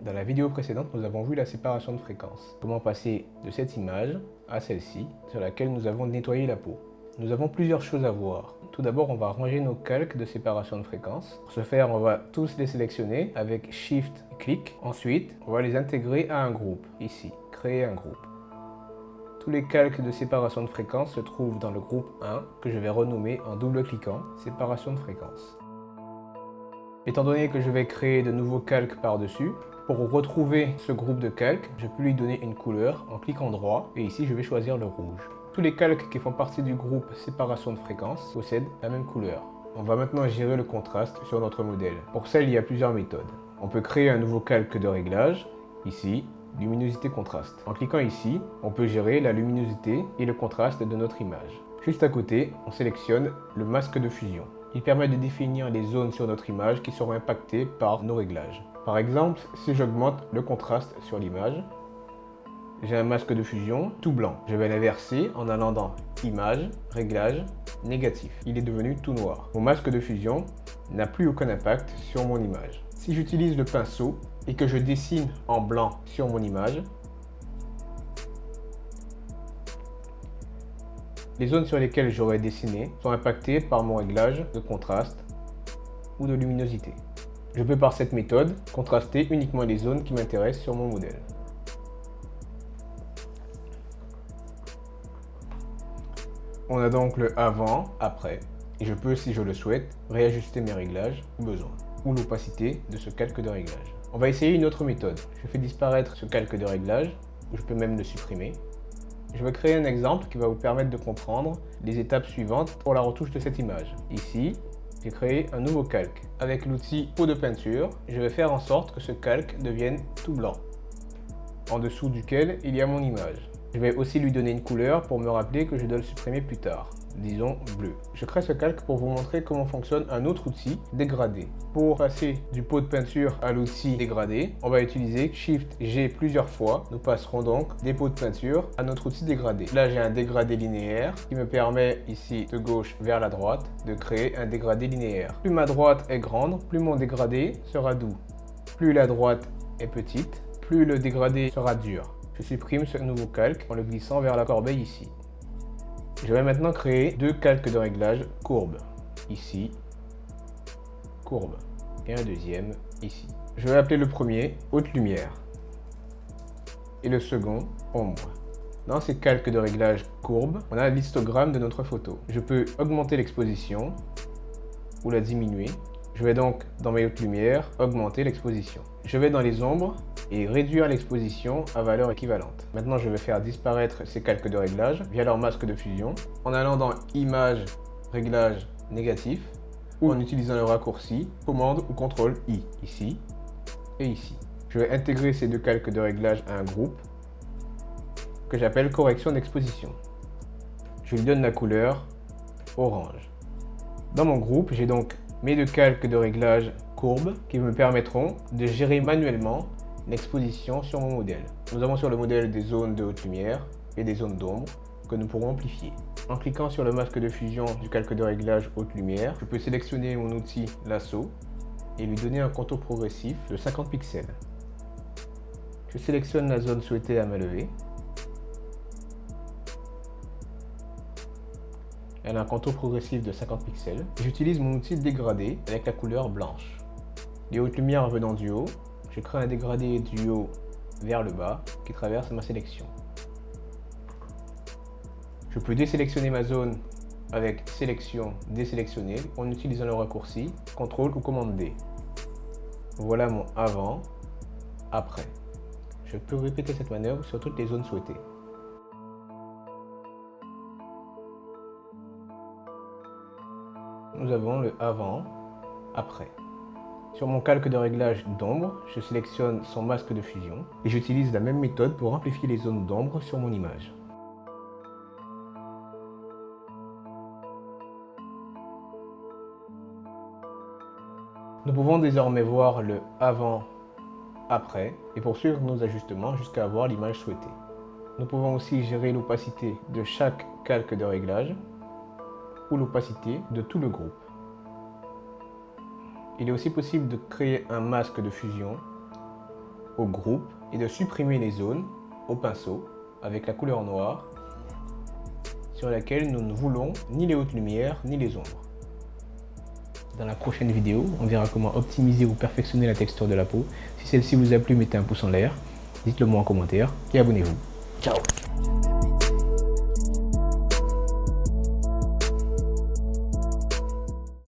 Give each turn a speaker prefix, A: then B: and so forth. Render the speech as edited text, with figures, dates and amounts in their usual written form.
A: Dans la vidéo précédente, nous avons vu la séparation de fréquences. Comment passer de cette image à celle-ci, sur laquelle nous avons nettoyé la peau. Nous avons plusieurs choses à voir. Tout d'abord, on va ranger nos calques de séparation de fréquences. Pour ce faire, on va tous les sélectionner avec Shift et clic. Ensuite, on va les intégrer à un groupe. Ici, créer un groupe. Tous les calques de séparation de fréquences se trouvent dans le groupe 1, que je vais renommer en double-cliquant séparation de fréquences. Étant donné que je vais créer de nouveaux calques par-dessus, pour retrouver ce groupe de calques, je peux lui donner une couleur en cliquant droit et ici je vais choisir le rouge. Tous les calques qui font partie du groupe séparation de fréquences possèdent la même couleur. On va maintenant gérer le contraste sur notre modèle. Pour ça, il y a plusieurs méthodes. On peut créer un nouveau calque de réglage, ici, luminosité contraste. En cliquant ici, on peut gérer la luminosité et le contraste de notre image. Juste à côté, on sélectionne le masque de fusion. Il permet de définir les zones sur notre image qui seront impactées par nos réglages. Par exemple, si j'augmente le contraste sur l'image, j'ai un masque de fusion tout blanc. Je vais l'inverser en allant dans Image, Réglages, Négatif. Il est devenu tout noir. Mon masque de fusion n'a plus aucun impact sur mon image. Si j'utilise le pinceau et que je dessine en blanc sur mon image, les zones sur lesquelles j'aurais dessiné sont impactées par mon réglage de contraste ou de luminosité. Je peux par cette méthode contraster uniquement les zones qui m'intéressent sur mon modèle. On a donc le avant, après, et je peux, si je le souhaite, réajuster mes réglages au besoin, ou l'opacité de ce calque de réglage. On va essayer une autre méthode. Je fais disparaître ce calque de réglage, ou je peux même le supprimer. Je vais créer un exemple qui va vous permettre de comprendre les étapes suivantes pour la retouche de cette image. Ici, j'ai créé un nouveau calque. Avec l'outil pot de peinture, je vais faire en sorte que ce calque devienne tout blanc, en dessous duquel il y a mon image. Je vais aussi lui donner une couleur pour me rappeler que je dois le supprimer plus tard, disons bleu. Je crée ce calque pour vous montrer comment fonctionne un autre outil, dégradé. Pour passer du pot de peinture à l'outil dégradé, on va utiliser Shift G plusieurs fois. Nous passerons donc des pots de peinture à notre outil dégradé. Là, j'ai un dégradé linéaire qui me permet ici de gauche vers la droite de créer un dégradé linéaire. Plus ma droite est grande, plus mon dégradé sera doux. Plus la droite est petite, plus le dégradé sera dur. Je supprime ce nouveau calque en le glissant vers la corbeille ici. Je vais maintenant créer deux calques de réglage courbes. Ici, courbe. Et un deuxième ici. Je vais appeler le premier haute lumière. Et le second ombre. Dans ces calques de réglage courbes, on a l'histogramme de notre photo. Je peux augmenter l'exposition ou la diminuer. Je vais donc, dans mes hautes lumières, augmenter l'exposition. Je vais dans les ombres et réduire l'exposition à valeur équivalente. Maintenant, je vais faire disparaître ces calques de réglage via leur masque de fusion en allant dans Image, Réglage, Négatif ou en utilisant le raccourci Commande ou Ctrl I, ici et ici. Je vais intégrer ces deux calques de réglage à un groupe que j'appelle Correction d'exposition. Je lui donne la couleur orange. Dans mon groupe, j'ai donc mes deux calques de réglage courbes qui me permettront de gérer manuellement l'exposition sur mon modèle. Nous avons sur le modèle des zones de haute lumière et des zones d'ombre que nous pourrons amplifier. En cliquant sur le masque de fusion du calque de réglage haute lumière, je peux sélectionner mon outil lasso et lui donner un contour progressif de 50 pixels. Je sélectionne la zone souhaitée à main levée. Elle a un contour progressif de 50 pixels. J'utilise mon outil dégradé avec la couleur blanche. Les hautes lumières venant du haut, je crée un dégradé du haut vers le bas qui traverse ma sélection. Je peux désélectionner ma zone avec sélection, désélectionner en utilisant le raccourci CTRL ou commande D. Voilà mon avant, après. Je peux répéter cette manœuvre sur toutes les zones souhaitées. Nous avons le avant, après. Sur mon calque de réglage d'ombre, je sélectionne son masque de fusion et j'utilise la même méthode pour amplifier les zones d'ombre sur mon image. Nous pouvons désormais voir le avant, après et poursuivre nos ajustements jusqu'à avoir l'image souhaitée. Nous pouvons aussi gérer l'opacité de chaque calque de réglage ou l'opacité de tout le groupe. Il est aussi possible de créer un masque de fusion au groupe et de supprimer les zones au pinceau avec la couleur noire sur laquelle nous ne voulons ni les hautes lumières ni les ombres. Dans la prochaine vidéo, on verra comment optimiser ou perfectionner la texture de la peau. Si celle-ci vous a plu, mettez un pouce en l'air, dites-le moi en commentaire et abonnez-vous. Ciao!